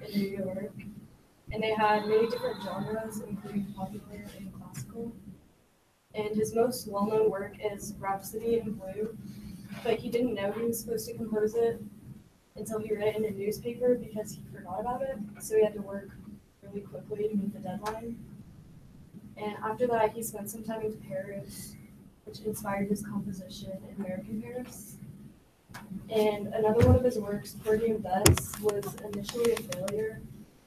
S8: in New York. And they had many different genres, including popular and classical. And his most well-known work is Rhapsody in Blue, but he didn't know he was supposed to compose it until he read it in a newspaper because he forgot about it. So he had to work really quickly to meet the deadline. And after that, he spent some time in Paris, which inspired his composition in American Paris. And another one of his works, Porgy and Bess, was initially a failure,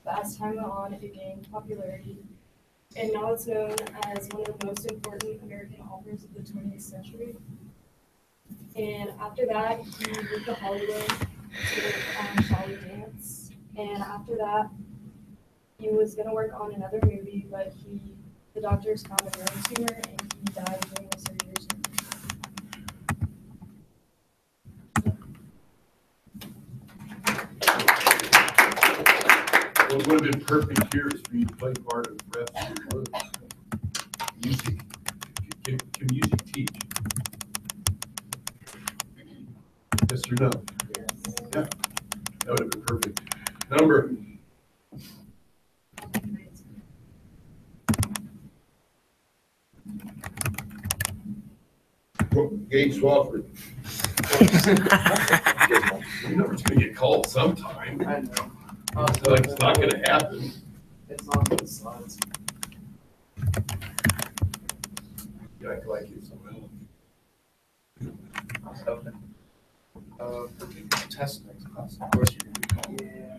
S8: but as time went on, it gained popularity. And now it's known as one of the most important American operas of the 20th century. And after that, he moved to Hollywood to work on Shall We Dance. And after that, he was going to work on another movie, but the doctors found a brain tumor and he died during the surgery.
S1: What would have been perfect here is for you to play part of Rhapsody in Blue. Music. Can music teach? Yes or no?
S8: Yes.
S1: Yeah. That would have been perfect. Number. Gage Swafford. You know it's going to get called sometime.
S4: I know.
S1: It's like it's not going to happen.
S4: It's on the slides.
S1: You act like it's something else.
S4: Okay. For people to test next class, of course you're going to be called. Yeah.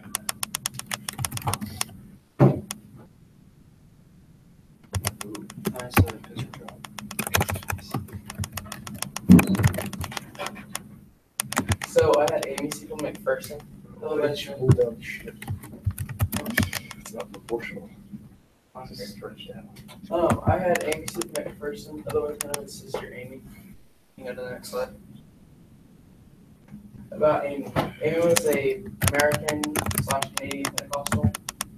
S4: Nice picture drop. So I had Amy Siegel McPherson. Elementary.
S2: Hold down the shit. It's not proportional.
S4: I had Amy Siegel McPherson, otherwise known as Sister Amy. You can go to the next slide. About Amy. Amy was a American/Canadian Pentecostal.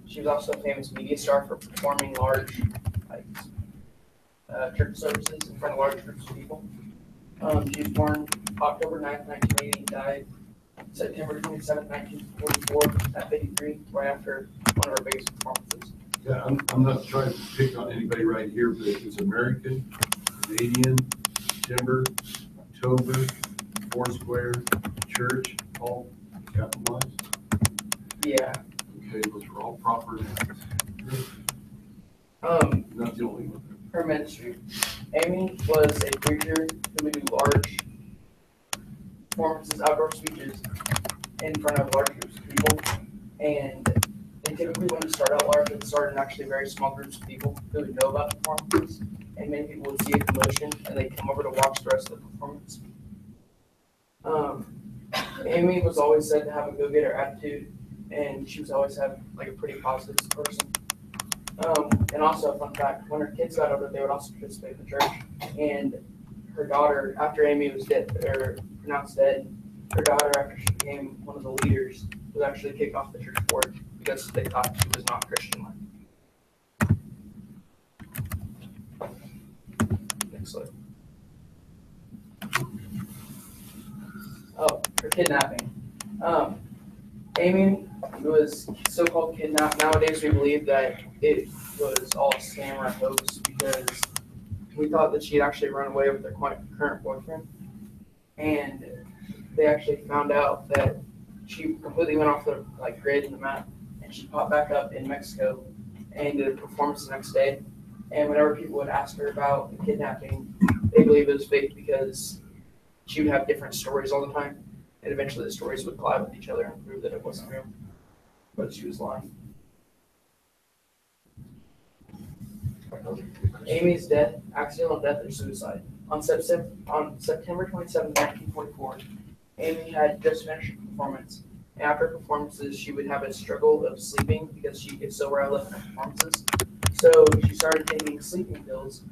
S4: She was also a famous media star for performing large church services in front of large groups of people. She was born October 9th, 1980, and died September 27th, 1944, at 53, right after one of her biggest performances.
S1: Yeah, I'm not trying to pick on anybody right here, but it's American, Canadian, Timber, October, Foursquare, Church, all capitalized.
S4: Yeah.
S1: Okay, those are all proper names. Not the only one.
S4: Her ministry. Amy was a preacher who would do large performances, outdoor speeches in front of large groups of people. And they typically, when you start out large, it started in actually very small groups of people who would know about the performances. And many people would see a commotion and they'd come over to watch the rest of the performance. Amy was always said to have a go-getter attitude, and she was always had like a pretty positive person. And also a fun fact, when her kids got older, they would also participate in the church. And her daughter, after Amy was dead, or pronounced dead, her daughter, after she became one of the leaders, was actually kicked off the church board because they thought she was not Christian-like. Next slide. Oh, her kidnapping. Amy was so-called kidnapped. Nowadays, we believe that it was all a scam or a hoax because we thought that she had actually run away with her current boyfriend. And they actually found out that she completely went off the grid in the map, and she popped back up in Mexico and did a performance the next day. And whenever people would ask her about the kidnapping, they believed it was fake because she would have different stories all the time, and eventually the stories would collide with each other and prove that it wasn't real, but she was lying. Amy's death, accidental death or suicide. On September 27, 1944, Amy had just finished a performance. And after performances, she would have a struggle of sleeping because she gets so rarely in her performances. So she started taking sleeping pills to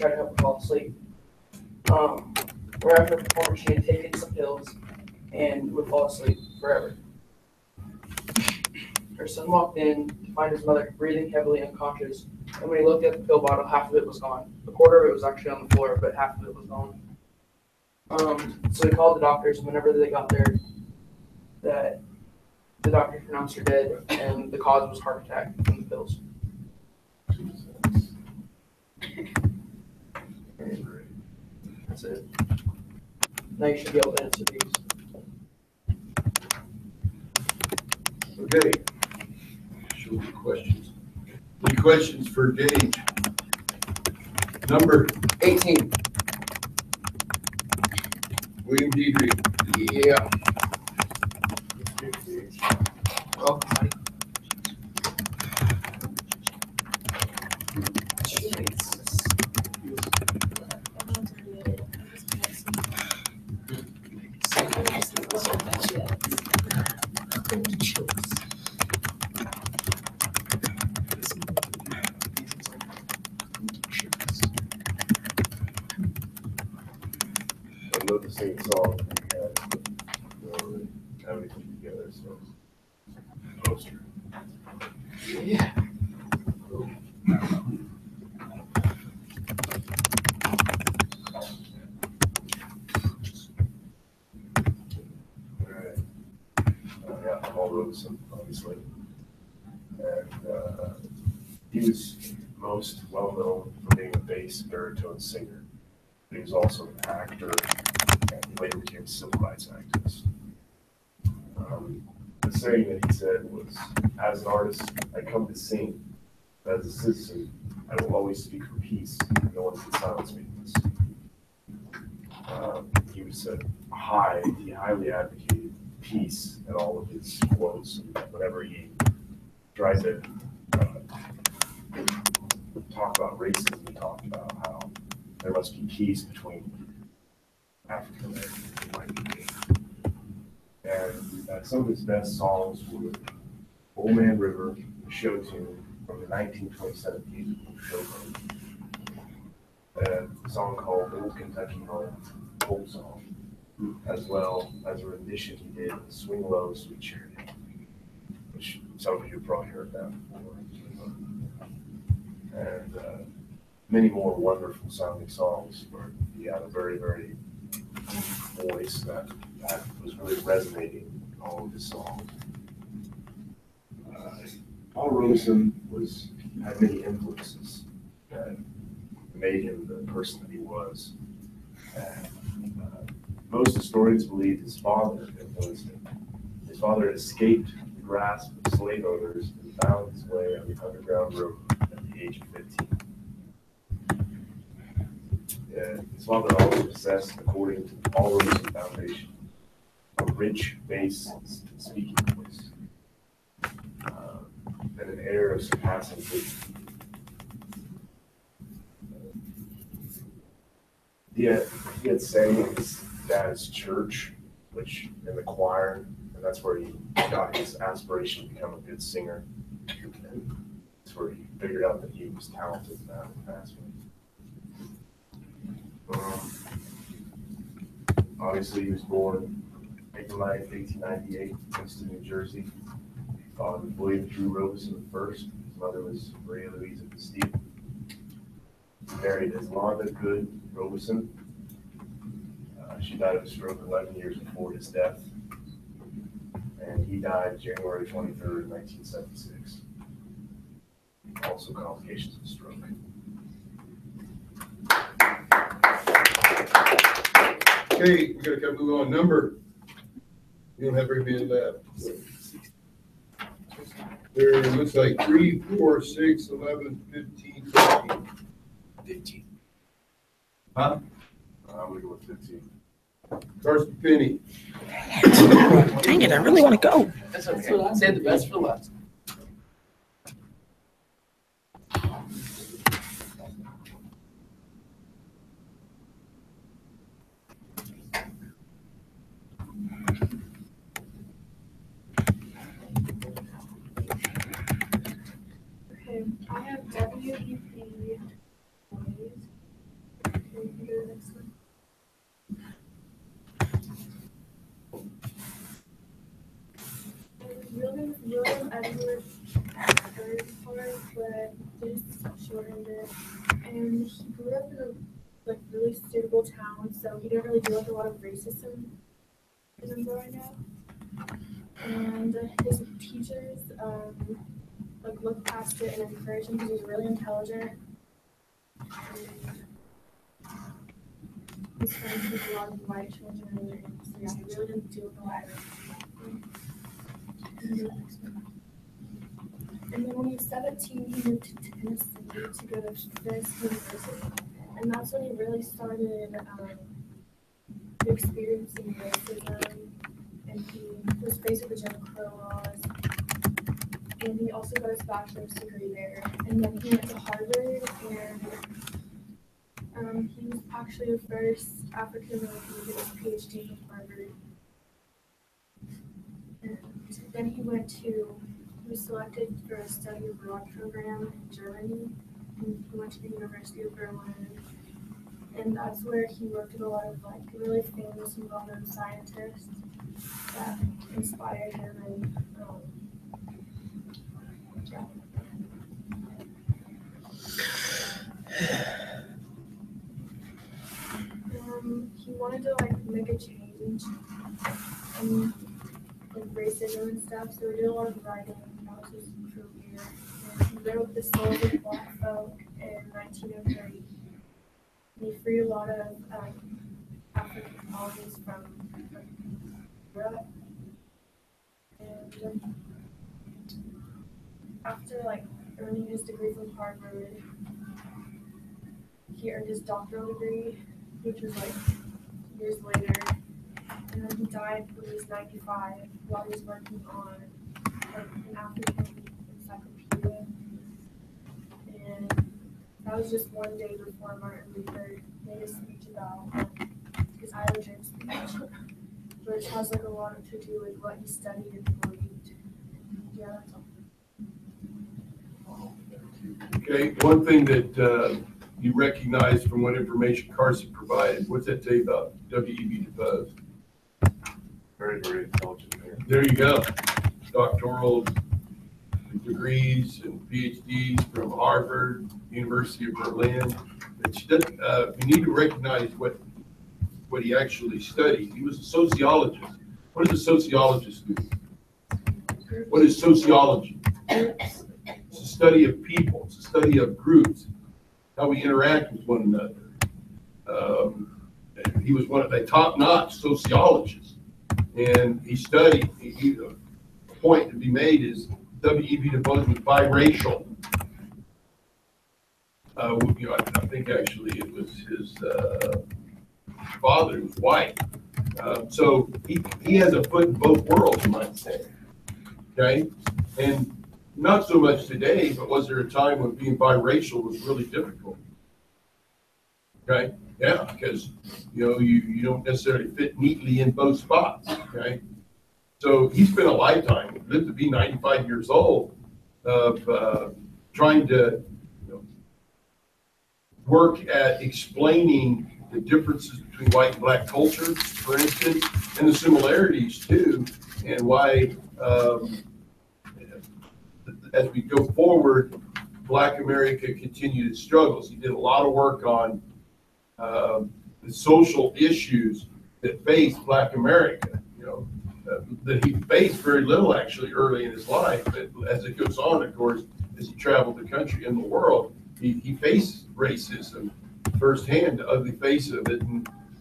S4: try to help her fall asleep. Right after the performance, she had taken some pills and would fall asleep forever. Her son walked in to find his mother breathing heavily unconscious, and when he looked at the pill bottle, half of it was gone. A quarter of it was actually on the floor, but half of it was gone. So he called the doctors, and whenever they got there, that the doctor pronounced her dead, and the cause was heart attack from the pills. That's it. Now you should be able to answer these.
S1: Okay. Show me questions. Any questions for Gage? Number
S4: 18.
S1: William Deidre.
S4: Yeah.
S1: Well,
S12: I love the same song you guys, but don't really have anything together, so. Poster.
S1: yeah.
S12: Alright. Yeah, Paul Robeson, obviously. And he was most well known for being a bass baritone singer. But he was also an actor, and he later became a civil rights activist. The saying that he said was, as an artist, I come to sing. But as a citizen, I will always speak for peace. No one can silence me in this. He was he highly advocated peace in all of his quotes. Whenever he tried to talk about racism, he talked about how there must be peace between African Americans and white people. And some of his best songs were Old Man River, Show Tune from the 1927 musical Showboat, and a song called Old Kentucky Home, Old Song, as well as a rendition he did of Swing Low, Sweet Charity, which some of you have probably heard that before. And many more wonderful sounding songs where he had a very, very deep voice that was really resonating in all of his songs. Paul Robeson had many influences that made him the person that he was. And, most historians believe his father influenced him. His father escaped the grasp of slave owners and found his way on the Underground Railroad at the age of 15. And his father also possessed, according to the Paul Robeson Foundation, a rich bass and speaking voice, and an air of surpassing wisdom. He had sang in his dad's church, which in the choir, and that's where he got his aspiration to become a good singer. And that's where he figured out that he was talented in that aspect. Obviously, he was born April 9th, 1898, in Princeton, New Jersey. His father was William Drew Robeson I. His mother was Maria Louisa Castillo. He married Islanda Good Robeson. She died of a stroke 11 years before his death, and he died January 23rd, 1976. Also complications of stroke.
S1: Okay, we gotta move on. Number. You don't have very many left. There looks like 3, 4, 6, 11, 15, 13.
S12: 15.
S1: Huh?
S12: I'm gonna go with 15.
S1: Carson Penny.
S13: Dang it, I really want to go.
S4: That's okay. Save the best for last.
S8: Okay, I have WEP. William Edward Burghardt, but they just shortened it. And he grew up in a really suitable town, so he didn't really deal with a lot of racism as I'm growing up. And his teachers looked past it and encouraged him because he was really intelligent. And his friends with a lot of white children, and so yeah, he really didn't deal with a lot of racism. And then when he was 17, he moved to Tennessee to go to Fisk University. And that's when he really started experiencing racism. And he was faced with the Jim Crow laws. And he also got his bachelor's degree there. And then he went to Harvard, and he was actually the first African American to get his PhD from Harvard. And then he was selected for a study abroad program in Germany, and he went to the University of Berlin. And that's where he worked with a lot of really famous and well-known scientists that inspired him. And he wanted to make a change in racism and stuff, so he did a lot of writing. That was his career. And he wrote The Souls of Black Folk in 1903. And he freed a lot of African colonies from Europe. And after earning his degree from Harvard, he earned his doctoral degree, which was years later. And then he died when he was 95 while he was working on an African encyclopedia. And that was just one day before Martin Luther made a speech about his Islander speech, which has a lot to do with what he studied and believed. Yeah, that's all.
S1: Okay, one thing that you recognize from what information Carson provided, what's that tell you about W.E.B. Du Bois?
S12: Very, very intelligent man.
S1: There you go. Doctoral degrees and PhDs from Harvard, University of Berlin. But she doesn't, we need to recognize what he actually studied. He was a sociologist. What does a sociologist do? What is sociology? study of people, it's a study of groups, how we interact with one another. He was one of the top-notch sociologists, and he studied. The point to be made is W.E.B. Du Bois was biracial. I think actually it was his father who was white. So he has a foot in both worlds, you might say. Okay, and not so much today, but was there a time when being biracial was really difficult? Okay, yeah, because you don't necessarily fit neatly in both spots. Okay, so he spent a lifetime, lived to be 95 years old, of trying to work at explaining the differences between white and black culture, for instance, and the similarities too, and why, as we go forward, Black America continued its struggles. He did a lot of work on the social issues that faced Black America. That he faced very little actually early in his life, but as it goes on, of course, as he traveled the country and the world, he faced racism firsthand, the ugly face of it,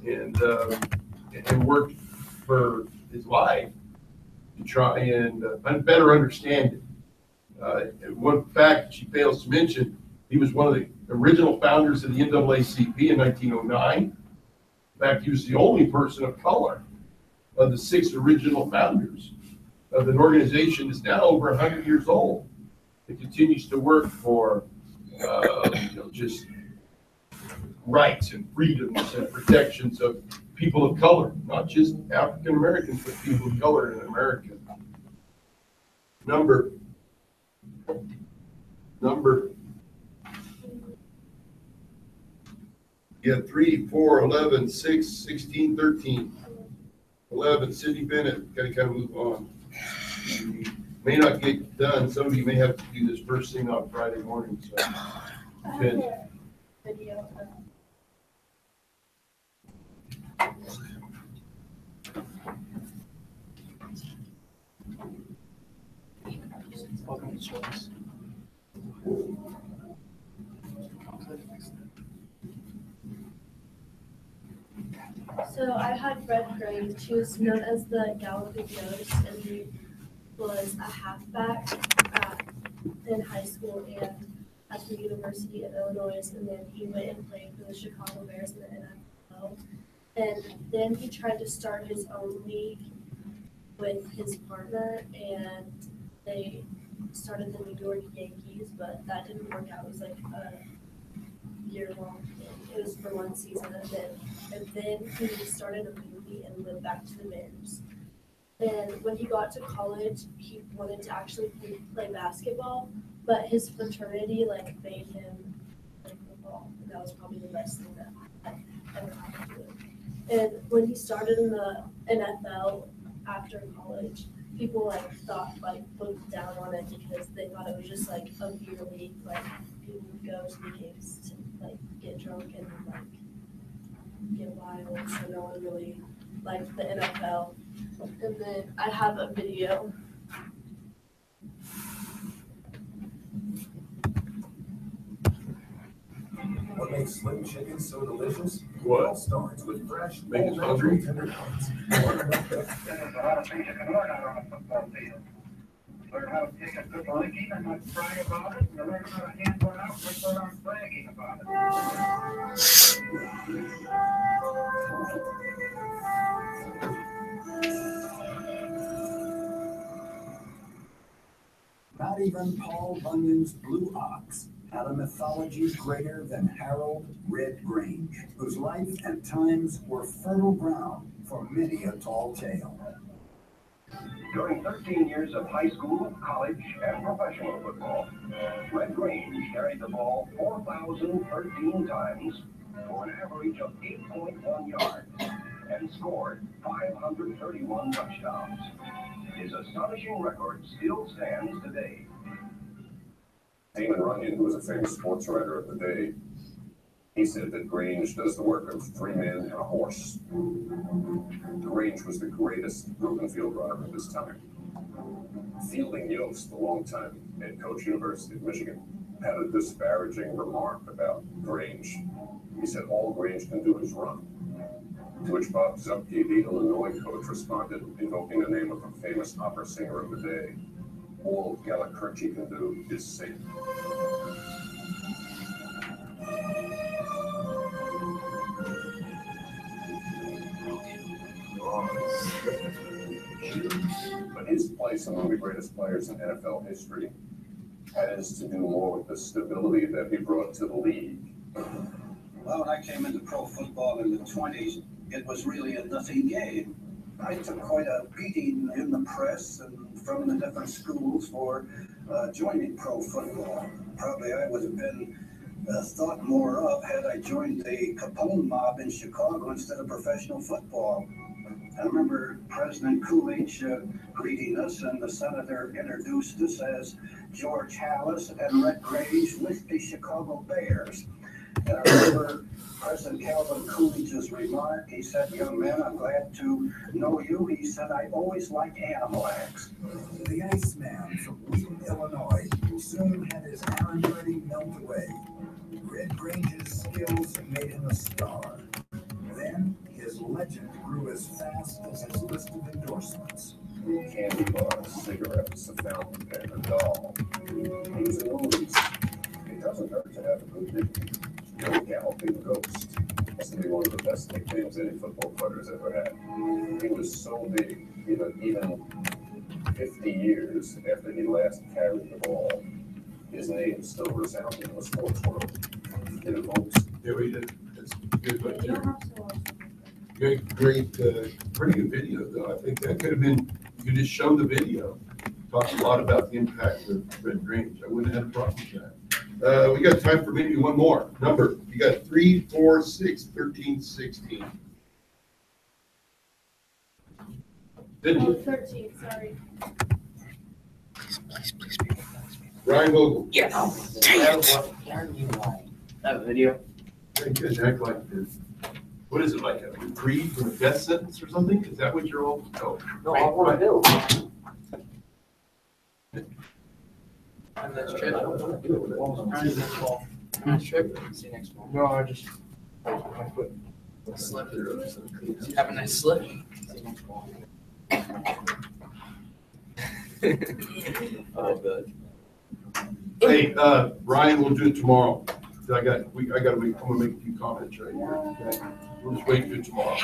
S1: and worked for his life to try and better understand it. One fact she fails to mention, he was one of the original founders of the NAACP in 1909. In fact, he was the only person of color of the 6 original founders of an organization that's now over 100 years old. It continues to work for just rights and freedoms and protections of people of color, not just African Americans, but people of color in America. Number. You have 3, 4, 11, 6, 16, 13. 11, Sidney Bennett, got to kind of move on. You may not get done. Some of you may have to do this first thing on Friday morning. So. Good.
S11: Video. So I had Fred Gray. She was known as the Gal with the Ghost, and he was a halfback in high school and at the University of Illinois, and then he went and played for the Chicago Bears in the NFL. And then he tried to start his own league with his partner, and they started the New York Yankees, but that didn't work out. It was like a year-long thing. It was for one season, and then he started a movie and went back to the Bears. And when he got to college, he wanted to actually play basketball, but his fraternity made him play football, and that was probably the best thing that ever happened to him. And when he started in the NFL after college, people looked down on it because they thought it was just a beer league. People would go to the games to get drunk and get wild, so no one really liked the NFL. And then I have a video.
S14: What makes Slim Chicken so delicious?
S1: What?
S14: It all starts with fresh,
S1: Make us
S14: all
S1: hungry?
S14: natural tender cuts.
S9: There's a lot of things you can learn out on a football field. Learn how to take a good licking and not brag about it, and learn how to hand one out without bragging about
S14: Not even Paul Bunyan's Blue Ox had a mythology greater than Harold Red Grange, whose life and times were fertile ground for many a tall tale.
S15: During 13 years of high school, college, and professional football, Red Grange carried the ball 4,013 times for an average of 8.1 yards and scored 531 touchdowns. His astonishing record still stands today.
S16: Damon Runyon, who was a famous sports writer of the day,
S15: He said that Grange does the work of 3 men and a horse. Grange was the greatest open field runner of his time. Fielding Yost, the longtime head coach, University of Michigan, had a disparaging remark about Grange. He said, all Grange can do is run. To which Bob Zuppke, the Illinois coach, responded, invoking the name of a famous opera singer of the day, all Gallikurchi can do is sing. But his place among the greatest players in NFL history has to do more with the stability that he brought to the league.
S16: Well, when I came into pro football in the 20s, it was really a nothing game. I took quite a beating in the press and from the different schools for joining pro football. Probably I would have been thought more of had I joined the Capone mob in Chicago instead of professional football. I remember President Coolidge greeting us, and the senator introduced us as George Halas and Red Grange with the Chicago Bears. And I remember President Calvin Coolidge's remark. He said, young man, I'm glad to know you. He said, I always like animal acts.
S14: The Iceman from Wheaton, Illinois, soon had his iron ready melt away. Red Grange's skills made him a star. Then his legend grew as fast as his list of endorsements.
S15: Candy bars, cigarettes, a fountain pen, a doll. He was in movies. It doesn't hurt to have a good nickname. Young Galloping Ghost. That's to be one of the best nicknames any football player's ever had. He was so big, even 50 years after he last carried the ball, his name still resounded in the sports world. It evokes.
S1: Yeah, we did. That's good, right there. Great, pretty good video, though. I think that could have been, you could just show the video. Talked a lot about the impact of Red Grange. I wouldn't have had a problem with that. We got time for maybe one more number. You got 3, 4, 6, 13, 16. Didn't you?
S11: 13, sorry.
S13: Please.
S1: Ryan Vogel.
S13: Yes.
S5: That video.
S1: Very good. Act like this. What is it, like a reprieve from a death sentence or something? Is that what you're all? Oh.
S5: No, I want to do. And that's trip. Nice trip. See you next one.
S2: No, I just, my foot.
S5: Slip. Have a nice slip. See you next one. Oh, good.
S1: Hey, Ryan, we'll do it tomorrow. I gotta make, I'm gonna make a few comments right here. Okay? We'll just wait for it tomorrow.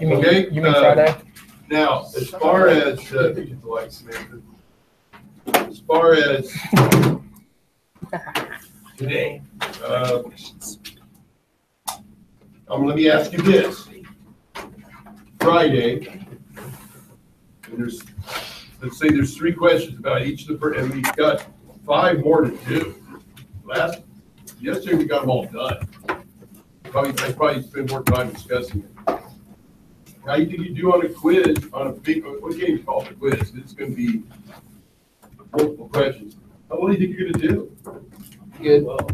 S1: Okay?
S13: You mean Friday?
S1: Now, as far as, as far as today, let me ask you this. Friday, and let's say there's 3 questions about each of the, and we've got 5 more to do. Yesterday we got them all done. I probably spend more time discussing it. How do you think you do on a quiz, on a big, what game is called a quiz? It's going to be multiple questions. How well do you think you're going to do?
S5: Good.
S1: Well,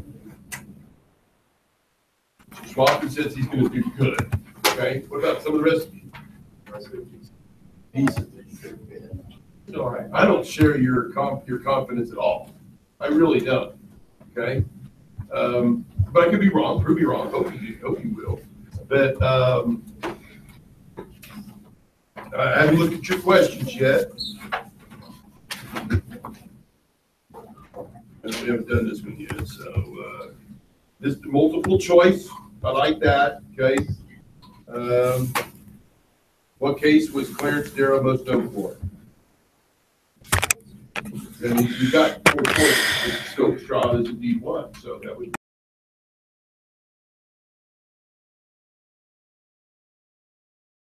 S1: Schwab says he's going to do good. Okay. What about some of the rest of you? Decent. All right. I don't share your confidence at all. I really don't. Okay. But I could be wrong. Prove me wrong. Hope you will. But I haven't looked at your questions yet. We haven't done this one yet. So this multiple choice. I like that. Okay. What case was Clarence Darrow most known for? And you got 4 points. Still, Straw is indeed one. So that would